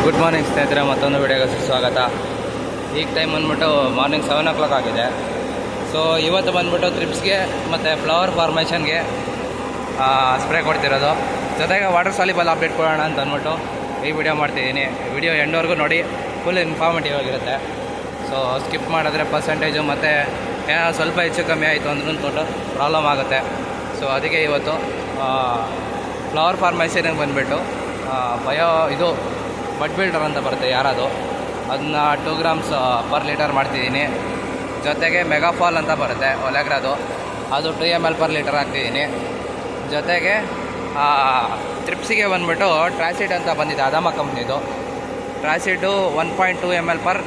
Good morning ಸ್ನೇಹಿತರೆ, ಮತ್ತೊಂದು ವಿಡಿಯೋಗೆ ಸ್ವಾಗತ. ಈಗ ಟೈಮ್ ಬಂದ್ಬಿಟ್ಟು ಮಾರ್ನಿಂಗ್ 7 o'clock ಆಗಿದೆ. ಸೊ ಇವತ್ತು ಬಂದ್ಬಿಟ್ಟು ಟ್ರಿಪ್ಸ್ಗೆ ಮತ್ತು ಫ್ಲವರ್ ಫಾರ್ಮೇಷನ್ಗೆ ಸ್ಪ್ರೇ ಕೊಡ್ತಿರೋದು. ಜೊತೆಗೆ ವಾಟರ್ ಸಾಲಿಬಲ್ ಅಪ್ಡೇಟ್ ಕೊಡೋಣ ಅಂತ ಅಂದ್ಬಿಟ್ಟು ಈ ವಿಡಿಯೋ ಮಾಡ್ತಿದ್ದೀನಿ. ವಿಡಿಯೋ ಎಂಡ್ವರೆಗೂ ನೋಡಿ, ಫುಲ್ ಇನ್ಫಾರ್ಮೇಟಿವ್ ಆಗಿರುತ್ತೆ. ಸೊ ಸ್ಕಿಪ್ ಮಾಡಿದ್ರೆ ಪರ್ಸೆಂಟೇಜು ಮತ್ತು ಏನೋ ಸ್ವಲ್ಪ ಹೆಚ್ಚು ಕಮ್ಮಿ ಆಯಿತು ಅಂದ್ರೂ ದೊಡ್ಡ ಪ್ರಾಬ್ಲಮ್ ಆಗುತ್ತೆ. ಸೊ ಅದಕ್ಕೆ ಇವತ್ತು ಫ್ಲವರ್ ಫಾರ್ಮೇಷನ್ಗೆ ಬಂದುಬಿಟ್ಟು ಇದು ಬಡ್ ಬಿಲ್ಡರ್ ಅಂತ ಬರುತ್ತೆ ಯಾರದು, ಅದನ್ನ 2 grams ಪರ್ ಲೀಟರ್ ಮಾಡ್ತಿದ್ದೀನಿ. ಜೊತೆಗೆ ಮೆಗಾಫಾಲ್ ಅಂತ ಬರುತ್ತೆ ಒಲೆಗ್ರದು, ಅದು 2 ml ಪರ್ ಲೀಟರ್ ಹಾಕ್ತಿದ್ದೀನಿ. ಜೊತೆಗೆ ಟ್ರಿಪ್ಸಿಗೆ ಬಂದುಬಿಟ್ಟು ಟ್ರಾಸಿಡ್ ಅಂತ ಬಂದಿದೆ, ಅದಾಮ ಕಂಪ್ನಿದು ಟ್ರಾಸಿಡು 1.2 ml ಪರ್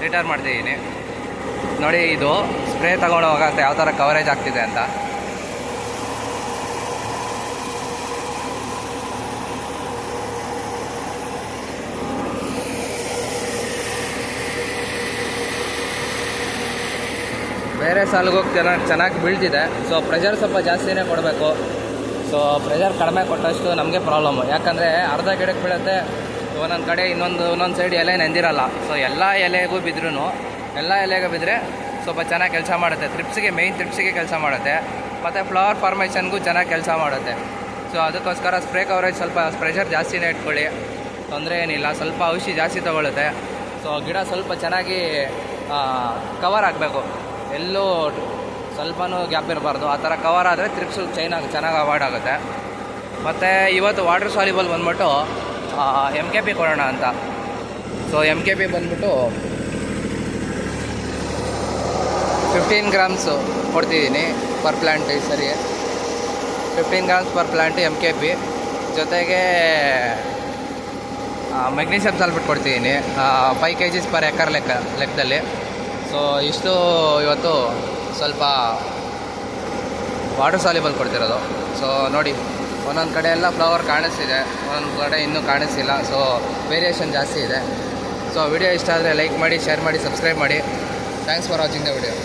ಲೀಟರ್ ಮಾಡ್ತಿದ್ದೀನಿ. ನೋಡಿ, ಇದು ಸ್ಪ್ರೇ ತೊಗೊಂಡು ಹೋಗುತ್ತೆ ಯಾವ ಥರ ಕವರೇಜ್ ಆಗ್ತಿದೆ ಅಂತ. ಬೇರೆ ಸಾಲಿಗೂ ಚೆನ್ನಾಗಿ ಬೀಳ್ತಿದೆ. ಸೊ ಪ್ರೆಷರ್ ಸ್ವಲ್ಪ ಜಾಸ್ತಿನೇ ಕೊಡಬೇಕು. ಸೊ ಪ್ರೆಷರ್ ಕಡಿಮೆ ಕೊಟ್ಟಷ್ಟು ನಮಗೆ ಪ್ರಾಬ್ಲಮ್ಮು. ಯಾಕಂದರೆ ಅರ್ಧ ಗಿಡಕ್ಕೆ ಬೀಳುತ್ತೆ, ಒಂದೊಂದು ಕಡೆ ಒಂದೊಂದು ಸೈಡ್ ಎಲೆ ನೆಂದಿರಲ್ಲ. ಸೊ ಎಲ್ಲ ಎಲೆಗೂ ಬಿದ್ರೂ ಎಲ್ಲ ಎಲೆಗೂ ಬಿದ್ದರೆ ಸ್ವಲ್ಪ ಚೆನ್ನಾಗಿ ಕೆಲಸ ಮಾಡುತ್ತೆ. ಮೇಯ್ನ್ ಟ್ರಿಪ್ಸಿಗೆ ಕೆಲಸ ಮಾಡುತ್ತೆ, ಮತ್ತು ಫ್ಲವರ್ ಫಾರ್ಮೇಷನ್ಗೂ ಚೆನ್ನಾಗಿ ಕೆಲಸ ಮಾಡುತ್ತೆ. ಸೊ ಅದಕ್ಕೋಸ್ಕರ ಸ್ಪ್ರೇ ಕವರೇಜ್ ಸ್ವಲ್ಪ ಪ್ರೆಷರ್ ಜಾಸ್ತಿನೇ ಇಟ್ಕೊಳ್ಳಿ, ತೊಂದರೆ ಏನಿಲ್ಲ. ಸ್ವಲ್ಪ ಔಷಧಿ ಜಾಸ್ತಿ ತೊಗೊಳುತ್ತೆ. ಸೊ ಗಿಡ ಸ್ವಲ್ಪ ಚೆನ್ನಾಗಿ ಕವರ್ ಆಗಬೇಕು, ಎಲ್ಲೂ ಸ್ವಲ್ಪನೂ ಗ್ಯಾಪ್ ಇರಬಾರ್ದು. ಆ ಥರ ಕವರ್ ಆದರೆ ಟ್ರಿಪ್ಸು ಚೆನ್ನಾಗಿ ಅವಾಯ್ಡ್ ಆಗುತ್ತೆ. ಮತ್ತು ಇವತ್ತು ವಾಟರ್ ಸಾಲಿಬಲ್ ಬಂದ್ಬಿಟ್ಟು MKP ಕೊಡೋಣ ಅಂತ. ಸೊ MKP ಬಂದ್ಬಿಟ್ಟು 15 grams ಕೊಡ್ತಿದ್ದೀನಿ ಪರ್ ಪ್ಲ್ಯಾಂಟ್. ಈ ಸರಿ 15 grams ಪರ್ ಪ್ಲ್ಯಾಂಟ್ MKP. ಜೊತೆಗೆ ಮೆಗ್ನೀಷಿಯಮ್ ಸಲ್ಫೇಟ್ ಕೊಡ್ತಿದ್ದೀನಿ 5 kg ಪರ್ ಎಕರ್ ಲೆಕ್ಕದಲ್ಲಿ. ಸೊ ಇಷ್ಟು ಇವತ್ತು ಸ್ವಲ್ಪ ವಾಟರ್ ಸಾಲಿಬಲ್ ಕೊಡ್ತಿರೋದು. ಸೊ ನೋಡಿ, ಒಂದೊಂದು ಕಡೆ ಎಲ್ಲ ಫ್ಲವರ್ ಕಾಣಿಸ್ತಿದೆ, ಒಂದೊಂದು ಕಡೆ ಇನ್ನೂ ಕಾಣಿಸ್ತಿಲ್ಲ. ಸೊ ವೇರಿಯೇಷನ್ ಜಾಸ್ತಿ ಇದೆ. ಸೊ ವಿಡಿಯೋ ಇಷ್ಟ ಆದರೆ ಲೈಕ್ ಮಾಡಿ, ಶೇರ್ ಮಾಡಿ, ಸಬ್ಸ್ಕ್ರೈಬ್ ಮಾಡಿ. Thanks for watching the video.